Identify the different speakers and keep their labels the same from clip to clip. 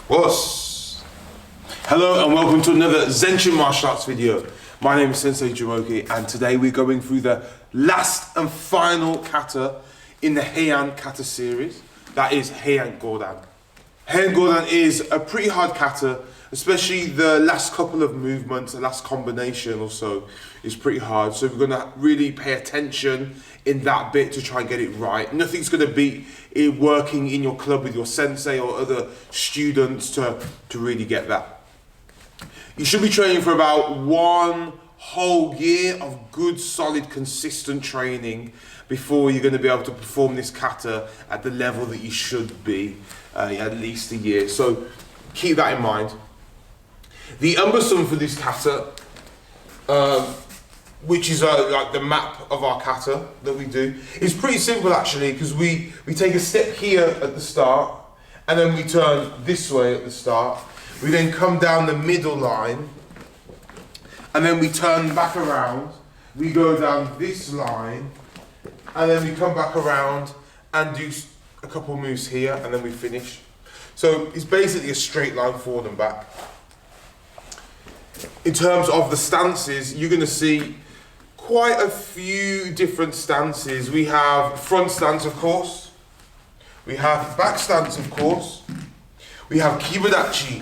Speaker 1: What's? Hello and welcome to another Zen-Shin martial arts video. My name is Sensei Jamoki and today we're going through the last and final kata in the Heian Kata series. That is Heian Godan. Heian Godan is a pretty hard kata, especially the last couple of movements, the last combination or so is pretty hard. So we're going to really pay attention in that bit to try and get it right. Nothing's going to beat it working in your club with your sensei or other students to really get that. You should be training for about 1 whole year of good, solid, consistent training before you're going to be able to perform this kata at the level that you should be, at least a year. So keep that in mind. The umbasum for this kata, which is like the map of our kata that we do, is pretty simple actually, because we take a step here at the start and then we turn this way at the start. We then come down the middle line and then we turn back around. We go down this line and then we come back around and do a couple moves here and then we finish. So it's basically a straight line forward and back. In terms of the stances, you're going to see quite a few different stances. We have front stance, of course. We have back stance, of course. We have kibadachi,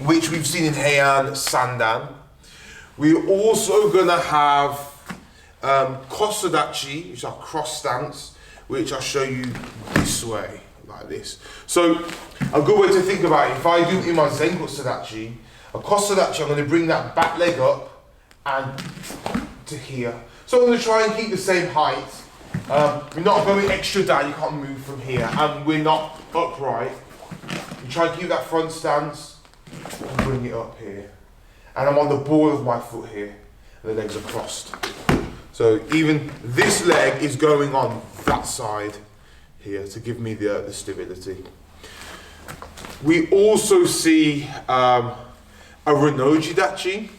Speaker 1: which we've seen in Heian Sandan. We're also going to have kosodachi, which is our cross stance, which I'll show you this way, like this. So a good way to think about it, if I do in my Zen-Kosodachi, a kosodachi, I'm going to bring that back leg up and to here. So I'm going to try and keep the same height. We're not going extra down, you can't move from here, and we're not upright. You try and keep that front stance and bring it up here. And I'm on the ball of my foot here, and the legs are crossed. So even this leg is going on that side here to give me the stability. We also see a Renoji Dachi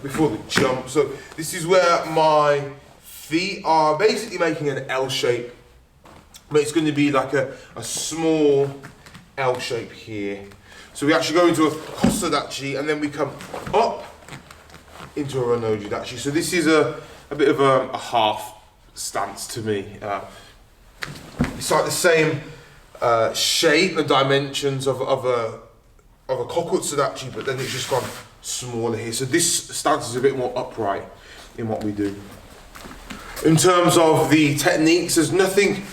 Speaker 1: before the jump. So this is where my feet are basically making an L shape, but it's going to be like a small L shape here. So we actually go into a kosodachi and then we come up into a Renoji Dachi. So this is a bit of a half stance to me. It's like the same shape and dimensions of a kokutsudachi, but then it's just gone smaller here. So this stance is a bit more upright in what we do. In terms of the techniques, there's nothing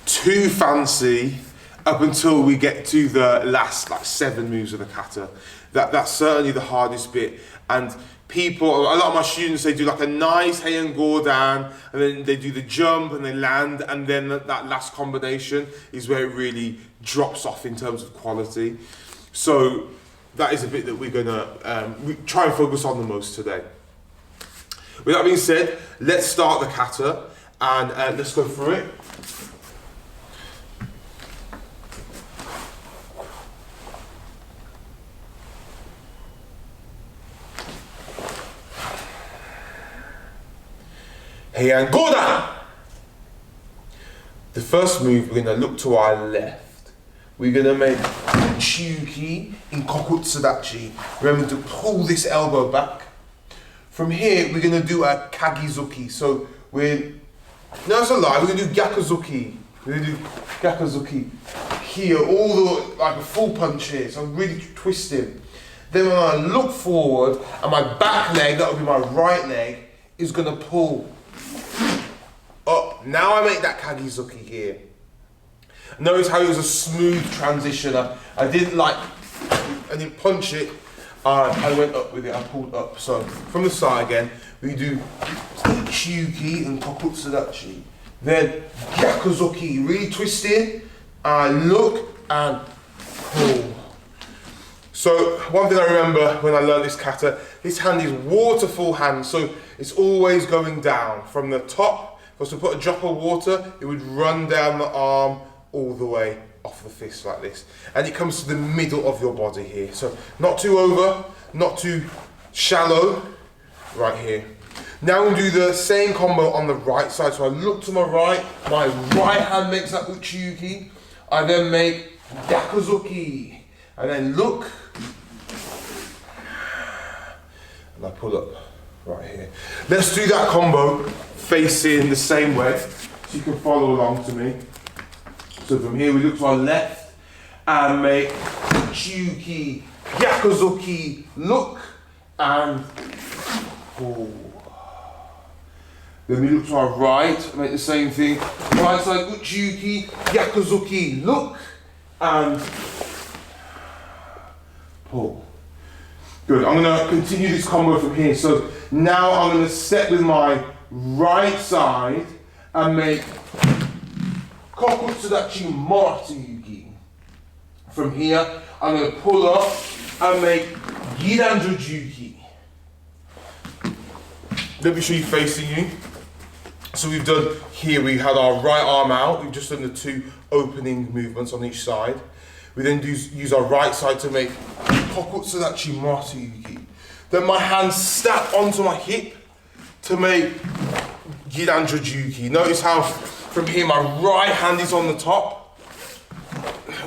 Speaker 1: too fancy up until we get to the last 7 moves of the kata. That's certainly the hardest bit. And people, a lot of my students, they do like a nice Heian Godan, and then they do the jump and they land, and then that last combination is where it really drops off in terms of quality. So that is a bit that we're gonna try and focus on the most today. With that being said, let's start the kata and let's go through it. Heian Godan! The first move, we're going to look to our left. We're going to make Chuki in Kokutsudachi. Remember to pull this elbow back. From here, we're going to do a Kagizuki. So no, it's a lie, we're going to do Gyakuzuki. We're going to do Gyakuzuki here, all the, like a full punch here. So I'm really twisting. Then when I look forward, and my back leg, that will be my right leg, is going to pull up. Now I make that Kagizuki here. Notice how it was a smooth transition. I didn't punch it. I went up with it, I pulled up. So from the side again, we do Chuki and Kokutsudachi. Then Gyakuzuki, really twisting. I look and pull. So one thing I remember when I learned this kata, this hand is waterfall hand, so it's always going down from the top. If I was to put a drop of water, it would run down the arm all the way off the fist like this. And it comes to the middle of your body here. So not too over, not too shallow, right here. Now we'll do the same combo on the right side. So I look to my right hand makes that Uchiuki. I then make Yakuzuki. And then look. And I pull up right here. Let's do that combo facing the same way. So you can follow along to me. So from here we look to our left and make Uchiuki, Yakuzuki, look and pull. Then we look to our right, make the same thing. Right side, Uchiuki, Yakuzuki, look and pull. Good, I'm gonna continue this combo from here. So now I'm gonna step with my right side and make Kokutsudachi Moritsuyuki. From here, I'm going to pull up and make Giranjujuki. Let me show you facing you. So we've done here, we had our right arm out. We've just done the 2 opening movements on each side. We then use our right side to make Kokutsudachi Moritsuyuki. Then my hands snap onto my hip to make Giranjujuki. Notice how from here my right hand is on the top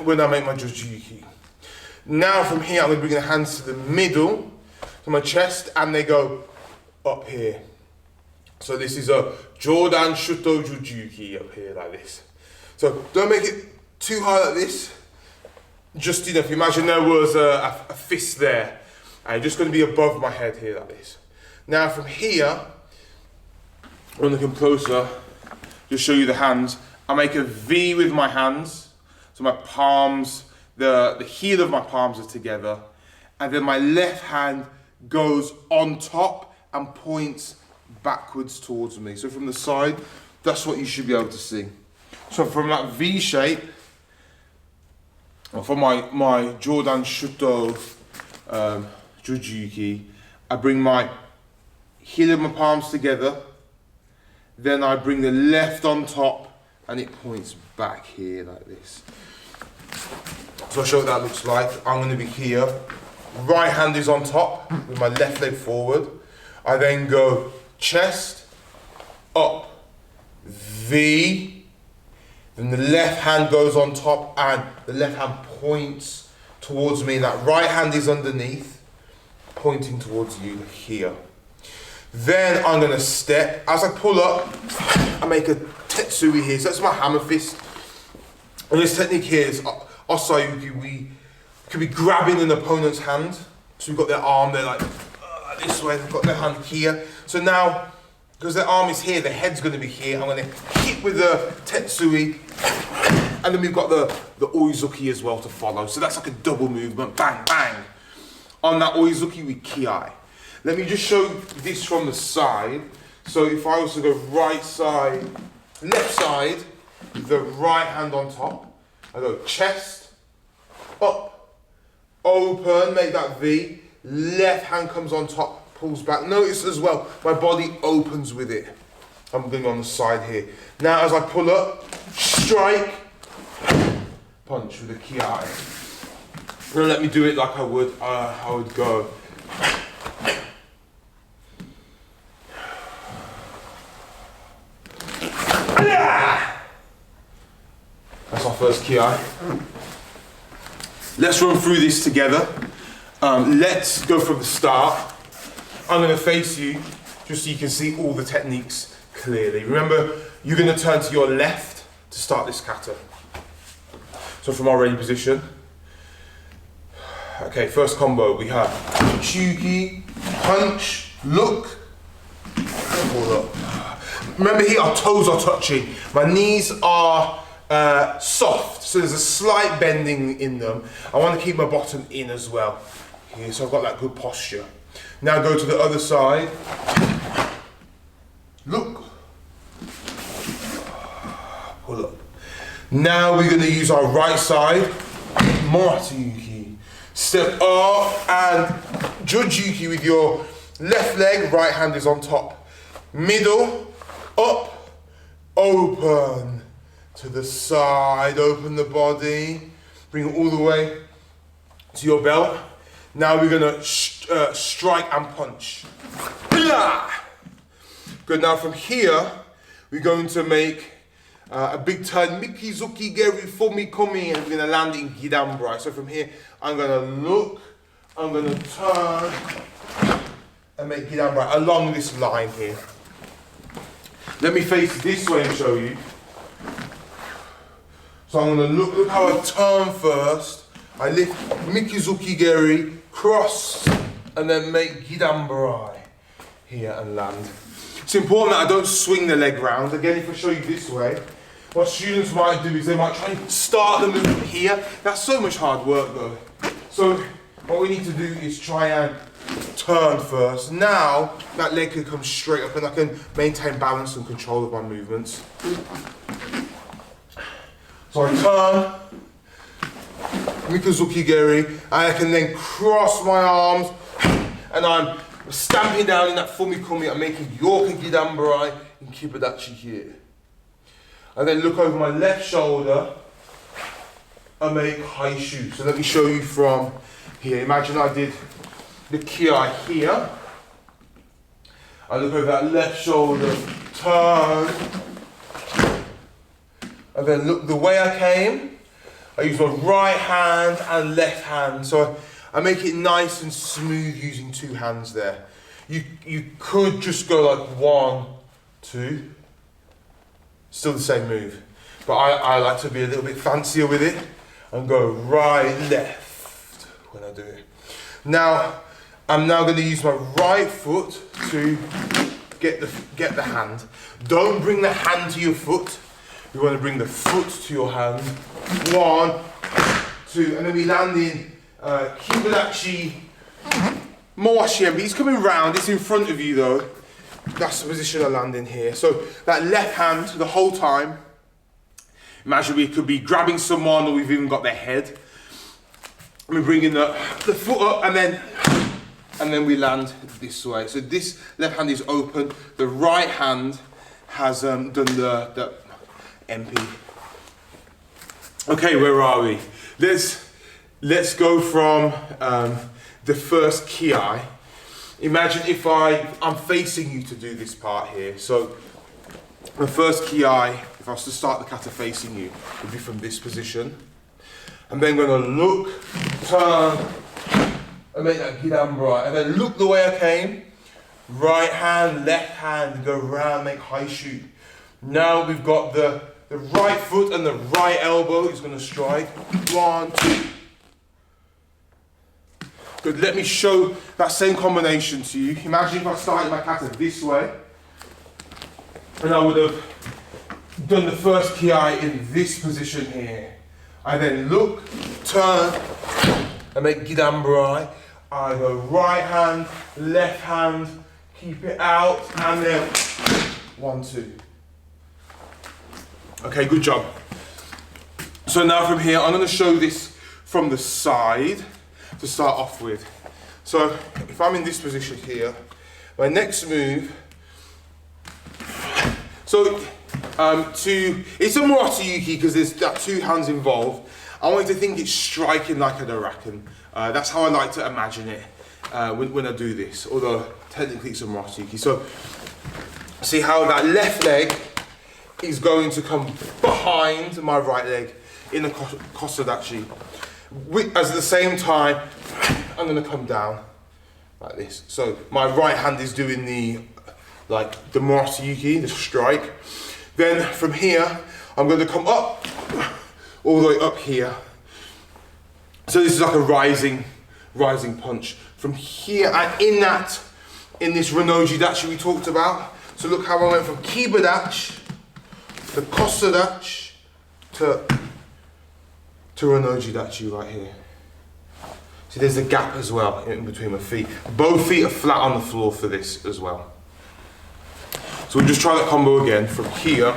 Speaker 1: when I make my Jujuki. Now from here I'm going to bring the hands to the middle, to my chest, and they go up here. So this is a Jodan Shuto Jujuki up here like this. So don't make it too high like this. Just enough. Imagine there was a fist there. And you're just going to be above my head here like this. Now from here, when I come closer, just show you the hands. I make a V with my hands. So my palms, the heel of my palms are together. And then my left hand goes on top and points backwards towards me. So from the side, that's what you should be able to see. So from that V shape, or from my Jodan Shuto Jujuki, I bring my heel of my palms together. Then I bring the left on top and it points back here like this. So I'll show what that looks like. I'm going to be here. Right hand is on top with my left leg forward. I then go chest, up, V. Then the left hand goes on top and the left hand points towards me. That right hand is underneath, pointing towards you here. Then I'm going to step. As I pull up, I make a Tetsui here. So that's my hammer fist. And this technique here is Osayuki. We could be grabbing an opponent's hand. So we've got their arm there like this way. They've got their hand here. So now, because their arm is here, the head's going to be here. I'm going to hit with the Tetsui. And then we've got the Oizuki as well to follow. So that's like a double movement. Bang, bang. On that Oizuki, we Ki. Let me just show this from the side. So if I was to go right side, left side, the right hand on top. I go chest, up, open, make that V. Left hand comes on top, pulls back. Notice as well, my body opens with it. I'm going on the side here. Now as I pull up, strike, punch with a Ki. Now let me do it like I would go. That's our first Ki. Let's run through this together. Let's go from the start. I'm going to face you just so you can see all the techniques clearly. Remember, you're going to turn to your left to start this kata. So from our ready position. Okay, first combo we have Chuki, punch, look, pull up. Remember here, our toes are touching. My knees are soft, so there's a slight bending in them. I want to keep my bottom in as well. Here, so I've got that good posture. Now go to the other side. Look. Pull up. Now we're going to use our right side. Moritsuyuki. Step up and Jujuki with your left leg, right hand is on top. Middle, up, open. To the side, open the body. Bring it all the way to your belt. Now we're going to strike and punch. Good, now from here, we're going to make a big turn, Mikizuki Geri Fumikomi, and we're gonna land in Gidanbrai. So from here, I'm gonna look, I'm gonna turn, and make Gidanbrai along this line here. Let me face this way and show you. So I'm gonna look how I turn first. I lift Mikizuki Geri, cross, and then make Gidanbrai here and land. It's important that I don't swing the leg round. Again, if I show you this way, what students might do is they might try and start the movement here. That's so much hard work though. So what we need to do is try and turn first. Now that leg can come straight up and I can maintain balance and control of my movements. So I turn, Mikizuki Geri, and I can then cross my arms and I'm stamping down in that Fumikomi. I'm making Yoka Gidanbrai and Kibadachi here. I then look over my left shoulder and make Haishu. So let me show you from here. Imagine I did the Kiai here. I look over that left shoulder, turn, and then look the way I came. I use my right hand and left hand. So I make it nice and smooth using two hands there. You could just go like 1, 2. Still the same move. But I like to be a little bit fancier with it and go right, left when I do it. Now, I'm now going to use my right foot to get the hand. Don't bring the hand to your foot. You want to bring the foot to your hand. 1, 2, and then we land in Kibadachi Moashiembi. He's coming round, it's in front of you though. That's the position I land in here. So that left hand the whole time. Imagine we could be grabbing someone or we've even got their head. And we're bringing the foot up and then we land this way. So this left hand is open. The right hand has done the MP. Okay, where are we? Let's go from the first Kiai. Imagine if I'm facing you to do this part here. So the first Kiai, if I was to start the kata facing you, would be from this position. I'm then going to look, turn, and make that Gidanbrai. And then look the way I came. Right hand, left hand, go round, make Haishu. Now we've got the right foot and the right elbow is going to strike. 1, 2. Good, let me show that same combination to you. Imagine if I started my kata this way, and I would have done the first Kiai in this position here. I then look, turn, and make Gidanbrai. I go right hand, left hand, keep it out, and then 1, 2. Okay, good job. So now from here, I'm going to show this from the side to start off with. So if I'm in this position here, my next move, so it's a Murata-yuki because there's that 2 hands involved. I want you to think it's striking like an Arakan. That's how I like to imagine it when I do this, although technically it's a Murata-yuki. So see how that left leg is going to come behind my right leg in the Kosadachi. As at the same time, I'm going to come down like this. So my right hand is doing the Murata-yuki, the strike. Then from here, I'm going to come up, all the way up here. So this is like a rising punch. From here, and in this Renoji Dachi we talked about. So look how I went from Kibadachi to Kosadachi to Renoji Dachi right here. See, there's a gap as well in between my feet. Both feet are flat on the floor for this as well. So we'll just try that combo again. From here,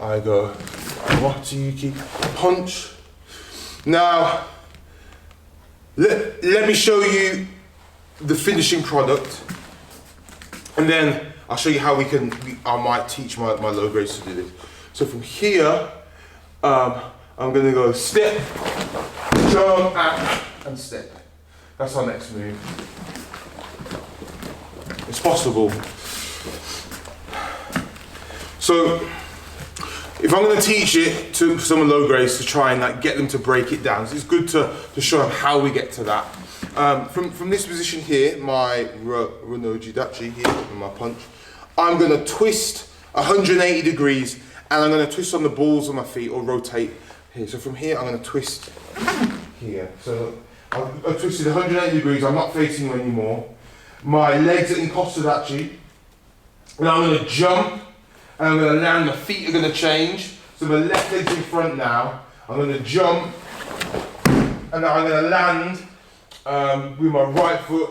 Speaker 1: I go Murata-yuki, punch. Now, let me show you the finishing product, and then I'll show you how I might teach my low grades to do this. So from here, I'm going to go step, jump, and step. That's our next move. It's possible. So if I'm going to teach it to some low grades to try and like get them to break it down, so it's good to show them how we get to that. From this position here, my Renoji Dachi here, and my punch, I'm going to twist 180 degrees, and I'm going to twist on the balls of my feet or rotate here. So from here, I'm going to twist here. So I've twisted 180 degrees, I'm not facing you anymore. My legs are in Kosodachi. And I'm going to jump, and I'm going to land, my feet are going to change. So my left leg's in front now. I'm going to jump, and now I'm going to land with my right foot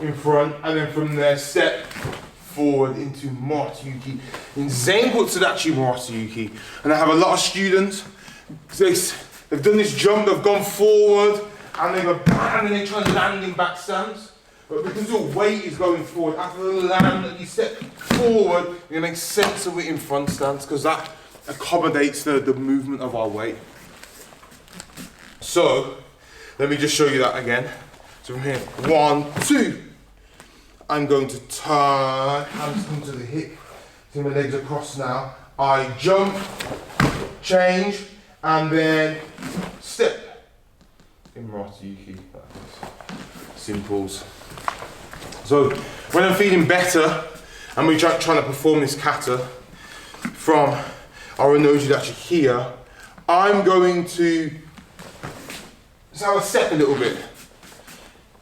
Speaker 1: in front, and then from there step forward into Moratayuki. In Zen-Butsudachi Moratayuki. And I have a lot of students, they've done this jump, they've gone forward, and they go bam, and they try and land in back stance. But because your weight is going forward, after the land that you step forward, you're going to make sense of it in front stance, because that accommodates the movement of our weight. So, let me just show you that again. So from here, 1, 2. I'm going to turn, hands come to the hip, see my legs across now. I jump, change, and then step. In Moratayuki, simples. So when I'm feeling better, and we're trying to perform this kata from our Renoji Dachi here, I'm going to have a step a little bit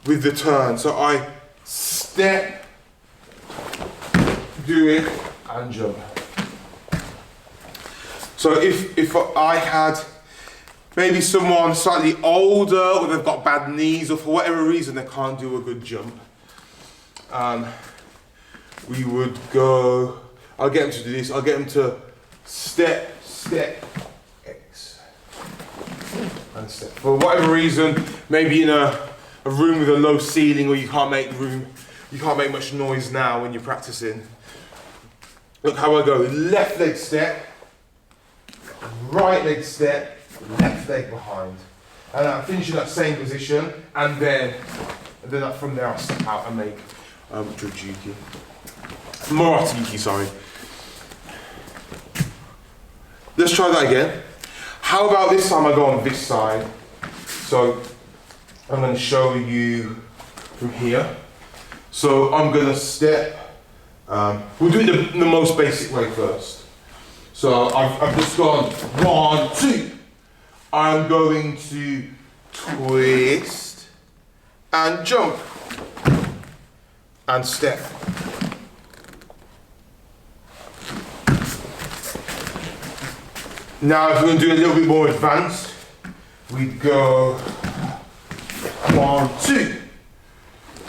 Speaker 1: with the turn. So I step, do it, and jump. So if I had maybe someone slightly older, or they've got bad knees, or for whatever reason they can't do a good jump, we would go, I'll get them to do this, I'll get them to step, step, X, and step. For whatever reason, maybe in a room with a low ceiling, or you can't make much noise now when you're practicing. Look how I go, left leg step, right leg step, left leg behind. And I finish in that same position, and then from there I'll step out and make Moratayuki, sorry. Let's try that again. How about this time I go on this side? So I'm going to show you from here. So I'm going to step, we'll do it the most basic way first. So I've just gone 1, 2. I'm going to twist and jump and step. Now if we're going to do a little bit more advanced, we go 1, 2,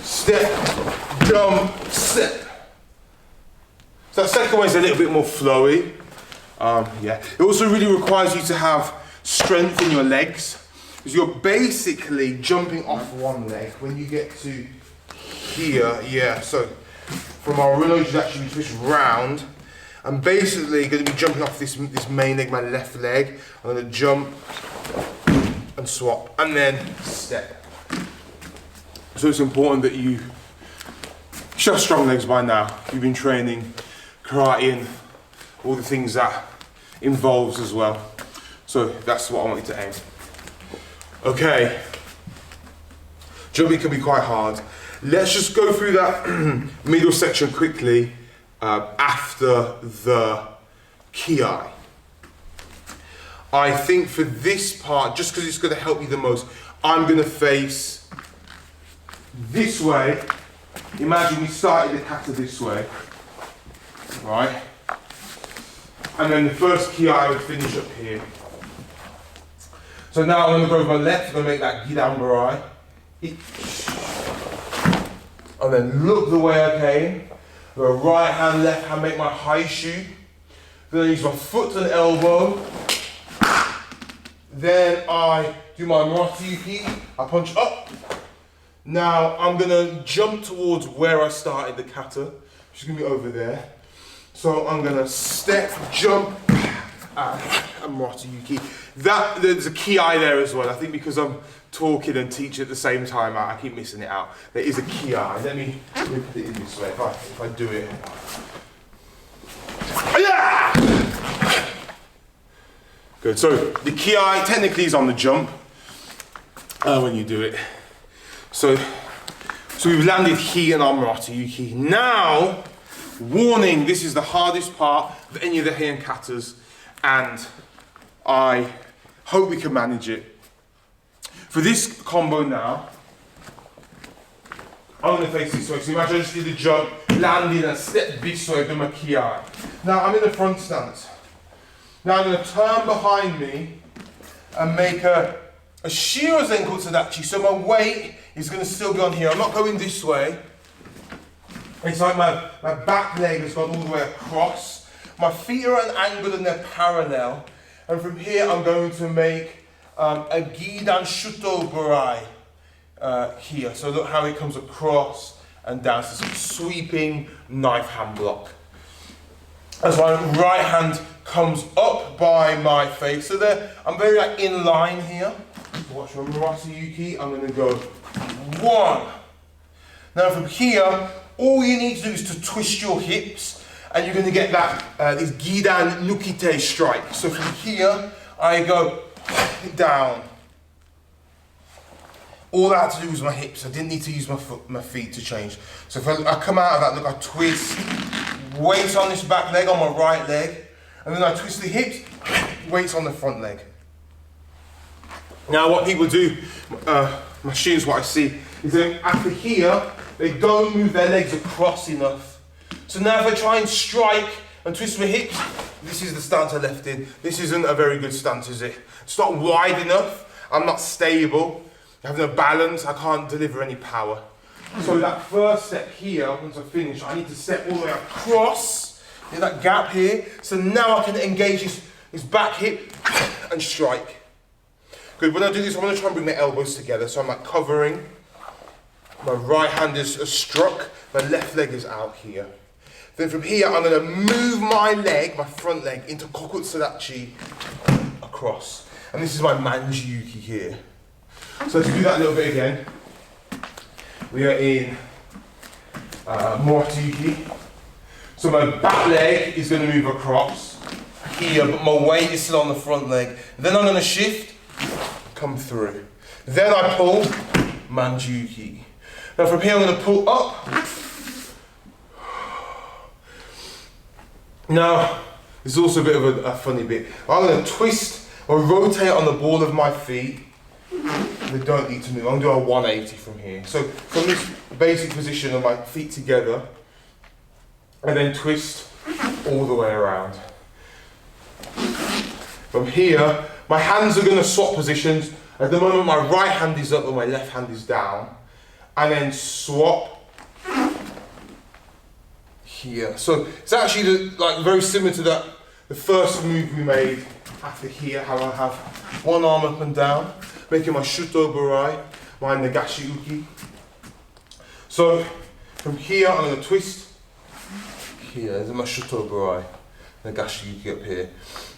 Speaker 1: step, jump, step. So that second way is a little bit more flowy. Yeah. It also really requires you to have strength in your legs, because you're basically jumping off one leg when you get to here. Yeah, so from our Renoji Dachi we twist round. I'm basically going to be jumping off this main leg, my left leg. I'm going to jump and swap and then step. So it's important that you should have strong legs by now. You've been training karate and all the things that involves as well. So that's what I want you to aim. Okay. Jumping can be quite hard. Let's just go through that middle section quickly after the ki. I think for this part, just because it's going to help you the most, I'm going to face this way. Imagine we started the kata this way, right? And then the first ki I would finish up here. So now I'm going to go with my left, I'm going to make that Gidan Barai. And then look the way I came. The right hand, left hand, make my high shoe. Then I use my foot and elbow. Then I do my Moratayuki. I punch up. Now I'm going to jump towards where I started the kata, which is going to be over there. So I'm going to step, jump, and Moratayuki. There's a ki there as well. I think because I'm talking and teaching at the same time, I keep missing it out. There is a ki. Let me put it in this way. If I do it. Good, so the kiai technically is on the jump when you do it. So we've landed Heian on Murata Uki. Now, warning, this is the hardest part of any of the Heian Katas, and I hope we can manage it. For this combo now, I'm going to face this way. So imagine I just did the jump, landed and stepped this way with my kiai. Now I'm in the front stance. Now I'm going to turn behind me and make a Shiro Zenko Tadachi. So my weight is going to still be on here. I'm not going this way. It's like my back leg has gone all the way across. My feet are at an angle and they're parallel. And from here I'm going to make a Gidan Shuto Burai here. So look how it comes across and down. So it's a sweeping knife hand block. As my right hand comes up by my face. So there, I'm very like in line here. So watch my Murata Uki. I'm going to go 1. Now from here, all you need to do is to twist your hips, and you're going to get that this Gidan Nukite strike. So from here, I go down. All I had to do was my hips. I didn't need to use my feet to change. So if I come out of that, look, I twist, weight on this back leg, on my right leg, and then I twist the hips, weights on the front leg. Now what people do, my students, what I see, is that after here, they don't move their legs across enough. So now if I try and strike and twist my hips, this is the stance I left in. This isn't a very good stance, is it? It's not wide enough, I'm not stable, I have no balance, I can't deliver any power. So that first step here, once I finish, I need to step all the way across, in that gap here, so now I can engage this back hip and strike. Good, when I do this, I'm going to try and bring my elbows together, so I'm like covering. My right hand is struck, my left leg is out here. Then from here, I'm going to move my leg, my front leg, into Kokutsadachi across. And this is my Manji-Uki here. So let's do that a little bit again. We are in Murata-Uki. So my back leg is going to move across here, but my weight is still on the front leg. Then I'm going to shift, come through. Then I pull, Manji-Uki. Now from here I'm going to pull up. Now, this is also a bit of a funny bit. I'm going to twist or rotate on the ball of my feet. They don't need to move. I'm going to do a 180 from here. So from this basic position of my feet together, and then twist all the way around. From here, my hands are going to swap positions. At the moment my right hand is up and my left hand is down. And then swap here. So it's actually like very similar to the first move we made after here, how I have one arm up and down, making my Shuto Burai, my Nagashi Uki. So from here I'm going to twist here, there's my Shuto Burai, Nagashi Uki up here.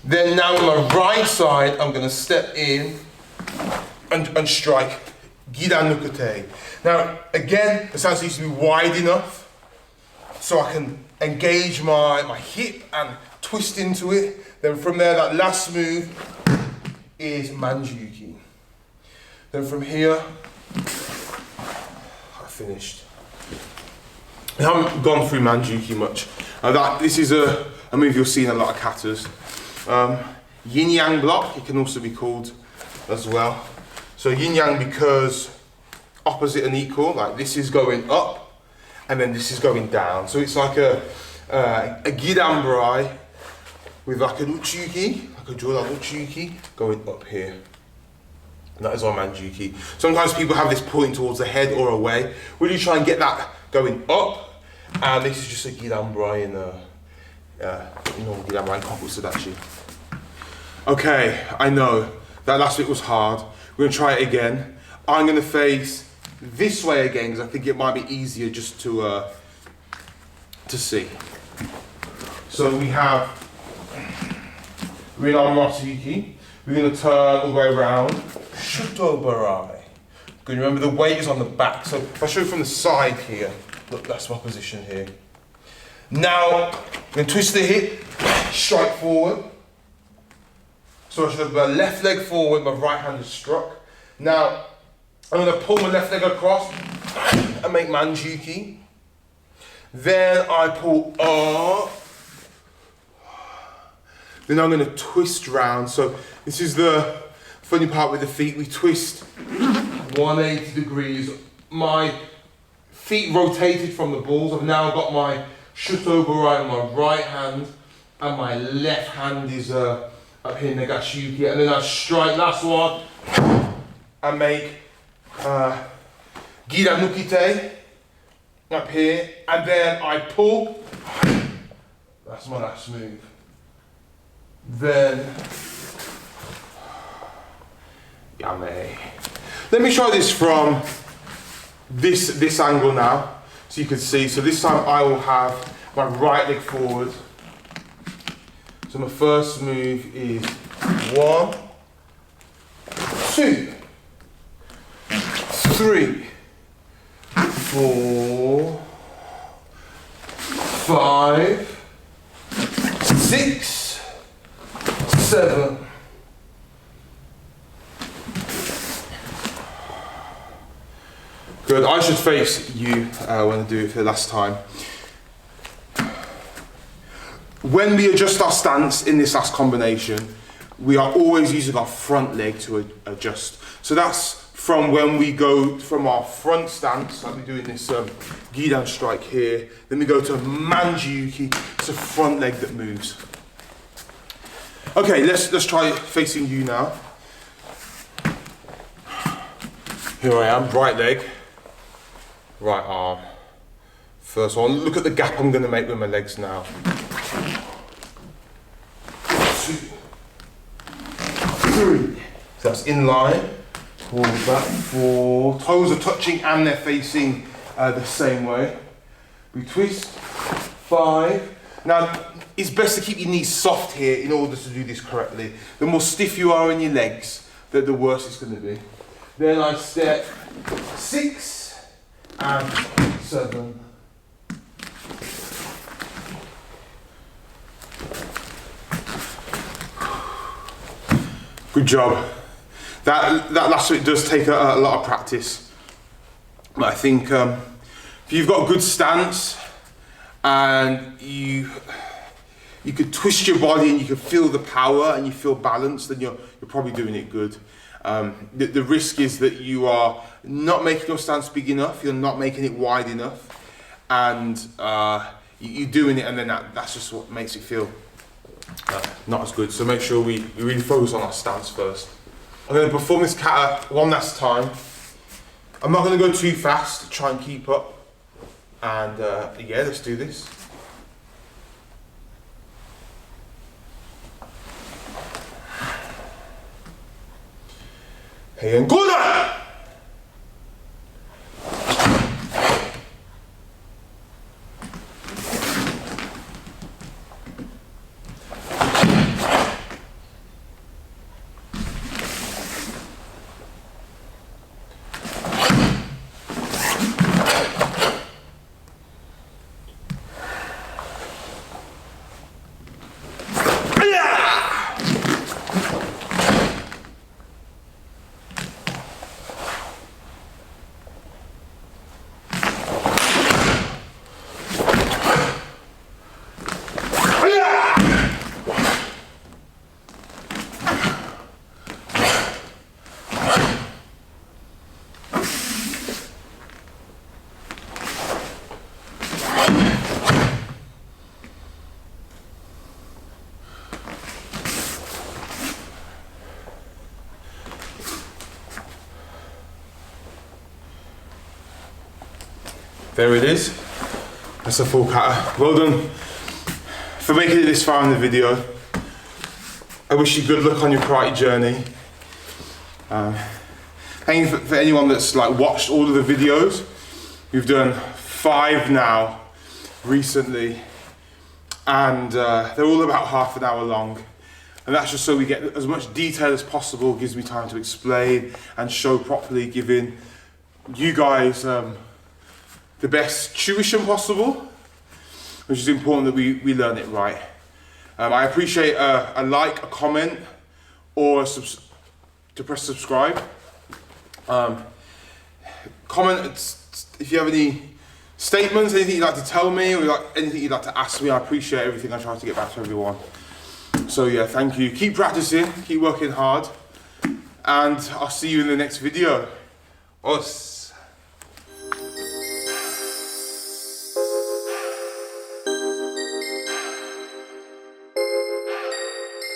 Speaker 1: Then now on my right side I'm going to step in and strike Gidan Nukute. Now again, the stance needs to be wide enough so I can engage my hip and twist into it. Then from there, that last move is Manji-Uki. Then from here, I finished. I haven't gone through Manji-Uki much. This is a move you'll see in a lot of katas. Yin-Yang block, it can also be called as well. So Yin-Yang because opposite and equal, like this is going up and then this is going down. So it's like a Gidan Burai with like an Uchi-Uki, like a Jodan Uchi-Uki going up here. And that is our Manji-Uki. Sometimes people have this pointing towards the head or away. Really try and get that going up. And this is just a Gidan Burai in normal Gidan Burai Kokutsadachi. Okay, I know that last bit was hard. We're going to try it again. I'm going to face this way again because I think it might be easier just to see. So we're in our Murata-Uki. We're going to turn all the way around. Shuto Burai. Good, remember the weight is on the back. So if I show you from the side here, look, that's my position here. Now, I'm going to twist the hip, strike forward. So I should have my left leg forward, my right hand is struck. Now, I'm going to pull my left leg across and make manjuki. Then I pull up. Then I'm going to twist round. So this is the funny part with the feet. We twist 180 degrees. My feet rotated from the balls. I've now got my Shotokan on my right hand, and my left hand is up here in Nagashuki. And then I strike last one and make Gira Nukite up here, and then I pull. That's my last move. Then Yame. Let me try this from this angle now, so you can see. So this time I will have my right leg forward. So my first move is 1, 2, 3, 4, 5, 6, 7. Good. I should face you when I do it for the last time. When we adjust our stance in this last combination, we are always using our front leg to adjust. So that's from when we go from our front stance, like we're doing this Godan strike here, then we go to manjuki. It's a front leg that moves. Okay, let's try facing you now. Here I am, right leg, right arm. First one, look at the gap I'm going to make with my legs now. 2, 3. So that's in line. Pull back, 4. Toes are touching and they're facing the same way. We twist. 5. Now, it's best to keep your knees soft here in order to do this correctly. The more stiff you are in your legs, the worse it's going to be. Then I step 6 and 7. Good job. That last bit does take a lot of practice. But I think if you've got a good stance and you could twist your body and you can feel the power and you feel balanced, then you're probably doing it good. The risk is that you are not making your stance big enough, you're not making it wide enough, and you're doing it, and then that's just what makes it feel not as good. So make sure we really focus on our stance first. I'm going to perform this kata one last time. I'm not going to go too fast to try and keep up. And yeah, let's do this. Heian Godan! There it is. That's a full kata. Well done for making it this far in the video. I wish you good luck on your karate journey. Thank you for anyone that's watched all of the videos. We've done 5 now recently, and they're all about half an hour long. And that's just so we get as much detail as possible, gives me time to explain and show properly, giving you guys the best tuition possible, which is important that we learn it right. I appreciate a like, a comment, or to press subscribe. Comment if you have any statements, anything you'd like to tell me, or anything you'd like to ask me. I appreciate everything. I try to get back to everyone. So yeah, thank you. Keep practicing, keep working hard, and I'll see you in the next video. Us.